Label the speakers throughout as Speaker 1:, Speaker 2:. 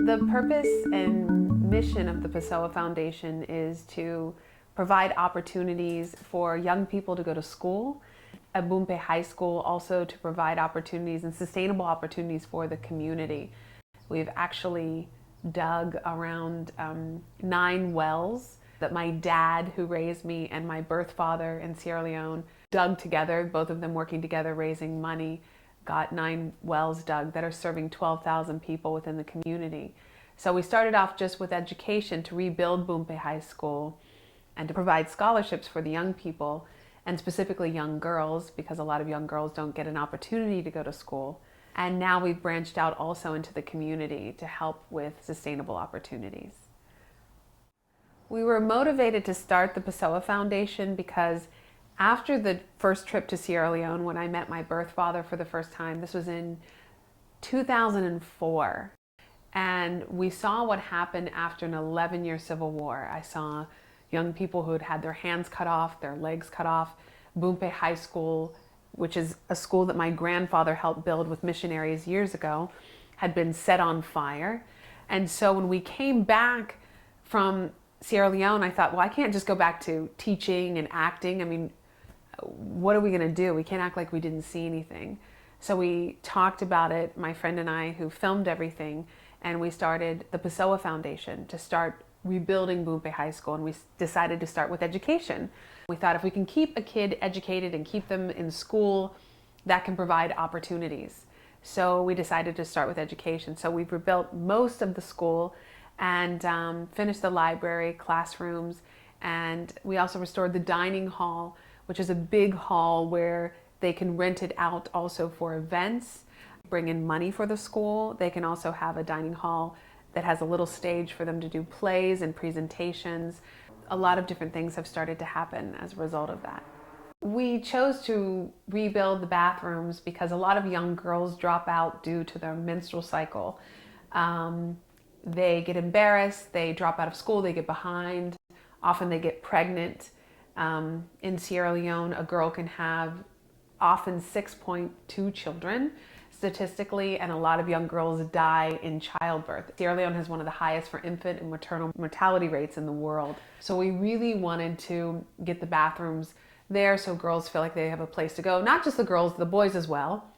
Speaker 1: The purpose and mission of the Pessoa Foundation is to provide opportunities for young people to go to school, at Bumpe High School also to provide opportunities and sustainable opportunities for the community. We've actually dug around 9 wells that my dad, who raised me, and my birth father in Sierra Leone dug together, both of them working together, raising money, got 9 wells dug that are serving 12,000 people within the community. So we started off just with education to rebuild Bumpe High School and to provide scholarships for the young people, and specifically young girls, because a lot of young girls don't get an opportunity to go to school. And now we've branched out also into the community to help with sustainable opportunities. We were motivated to start the Pessoa Foundation because after the first trip to Sierra Leone, when I met my birth father for the first time, this was in 2004, and we saw what happened after an 11-year civil war. I saw young people who had had their hands cut off, their legs cut off. Bumpe High School, which is a school that my grandfather helped build with missionaries years ago, had been set on fire. And so when we came back from Sierra Leone, I thought, well, I can't just go back to teaching and acting. I mean, what are we going to do? We can't act like we didn't see anything. So we talked about it, my friend and I, who filmed everything, and we started the Pessoa Foundation to start rebuilding Bumpe High School, and we decided to start with education. We thought if we can keep a kid educated and keep them in school, that can provide opportunities. So we decided to start with education. So we've rebuilt most of the school and finished the library, classrooms, and we also restored the dining hall, which is a big hall where they can rent it out also for events, bring in money for the school. They can also have a dining hall that has a little stage for them to do plays and presentations. A lot of different things have started to happen as a result of that. We chose to rebuild the bathrooms because a lot of young girls drop out due to their menstrual cycle. They get embarrassed, they drop out of school, they get behind, often they get pregnant. In Sierra Leone, a girl can have often 6.2 children statistically, and a lot of young girls die in childbirth. Sierra Leone has one of the highest for infant and maternal mortality rates in the world. So we really wanted to get the bathrooms there so girls feel like they have a place to go, not just the girls, the boys as well,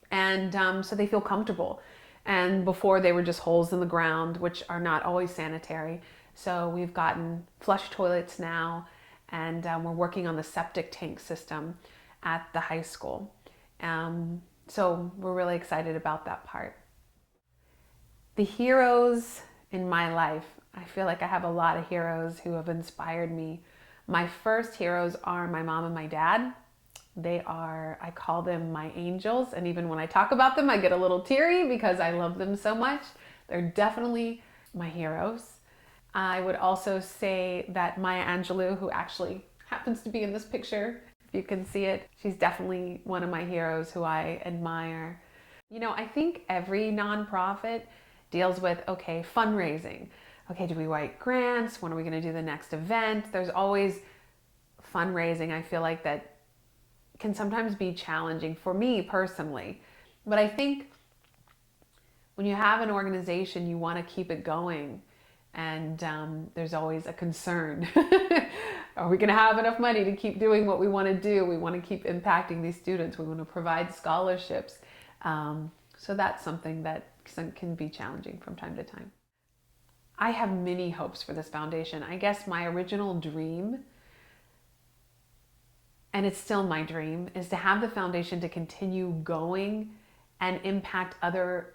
Speaker 1: and so they feel comfortable. And before, they were just holes in the ground, which are not always sanitary. So we've gotten flush toilets now, and we're working on the septic tank system at the high school. So we're really excited about that part. The heroes in my life, I feel like I have a lot of heroes who have inspired me. My first heroes are my mom and my dad. They are, I call them my angels, and even when I talk about them, I get a little teary because I love them so much. They're definitely my heroes. I would also say that Maya Angelou, who actually happens to be in this picture, if you can see it, she's definitely one of my heroes who I admire. You know, I think every nonprofit deals with, okay, fundraising. Okay, do we write grants? When are we going to do the next event? There's always fundraising. I feel like that can sometimes be challenging for me personally. But I think when you have an organization, you want to keep it going. And there's always a concern. Are we going to have enough money to keep doing what we want to do? We want to keep impacting these students. We want to provide scholarships. So that's something that can be challenging from time to time. I have many hopes for this foundation. I guess my original dream, and it's still my dream, is to have the foundation to continue going and impact other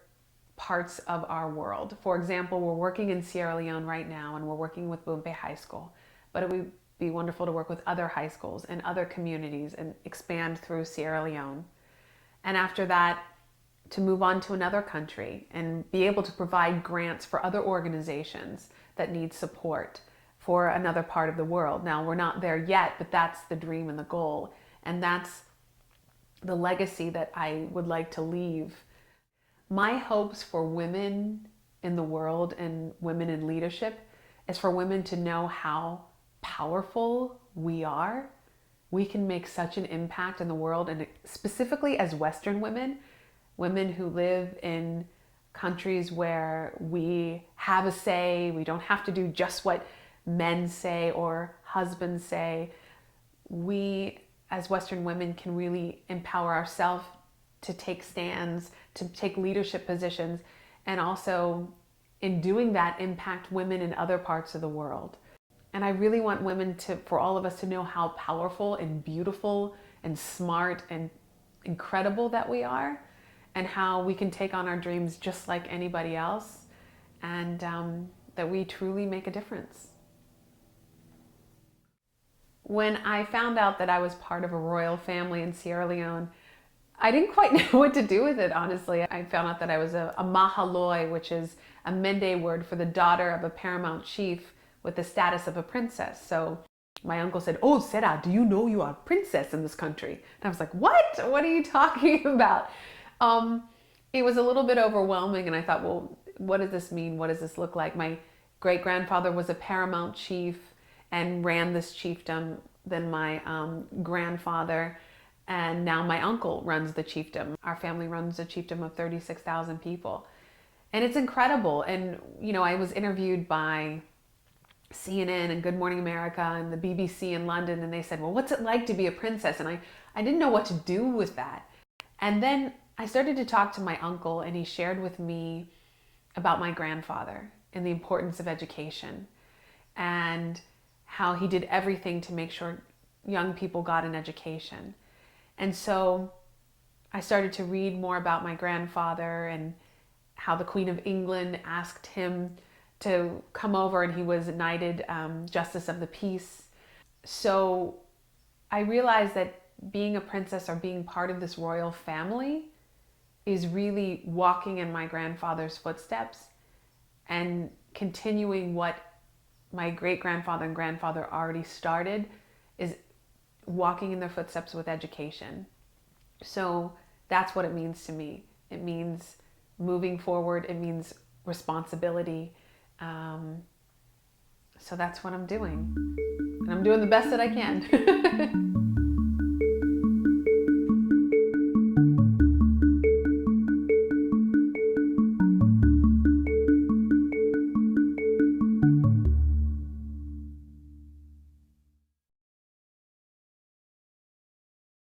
Speaker 1: parts of our world. For example, we're working in Sierra Leone right now, and we're working with Bumpe High School, but it would be wonderful to work with other high schools and other communities and expand through Sierra Leone. And after that, to move on to another country and be able to provide grants for other organizations that need support for another part of the world. Now, we're not there yet, but that's the dream and the goal. And that's the legacy that I would like to leave. My hopes for women in the world and women in leadership is for women to know how powerful we are. We can make such an impact in the world, and specifically as Western women, women who live in countries where we have a say. We don't have to do just what men say or husbands say. We, as Western women, can really empower ourselves to take stands, to take leadership positions, and also in doing that impact women in other parts of the world. And I really want women to, for all of us to know how powerful and beautiful and smart and incredible that we are, and how we can take on our dreams just like anybody else, and that we truly make a difference. When I found out that I was part of a royal family in Sierra Leone, I didn't quite know what to do with it, honestly. I found out that I was a mahaloi, which is a Mende word for the daughter of a paramount chief with the status of a princess. So my uncle said, "Oh, Sarah, do you know you are a princess in this country?" And I was like, "What? What are you talking about?" It was a little bit overwhelming, and I thought, well, what does this mean? What does this look like? My great-grandfather was a paramount chief and ran this chiefdom. Then my grandfather, and now my uncle runs the chiefdom. Our family runs a chiefdom of 36,000 people. And it's incredible. And, you know, I was interviewed by CNN and Good Morning America and the BBC in London, and they said, well, what's it like to be a princess? And I didn't know what to do with that. And then I started to talk to my uncle, and he shared with me about my grandfather and the importance of education and how he did everything to make sure young people got an education. And so I started to read more about my grandfather and how the Queen of England asked him to come over, and he was knighted Justice of the Peace. So I realized that being a princess or being part of this royal family is really walking in my grandfather's footsteps and continuing what my great-grandfather and grandfather already started, is walking in their footsteps with education. So that's what it means to me. It means moving forward. It means responsibility. So that's what I'm doing. And I'm doing the best that I can.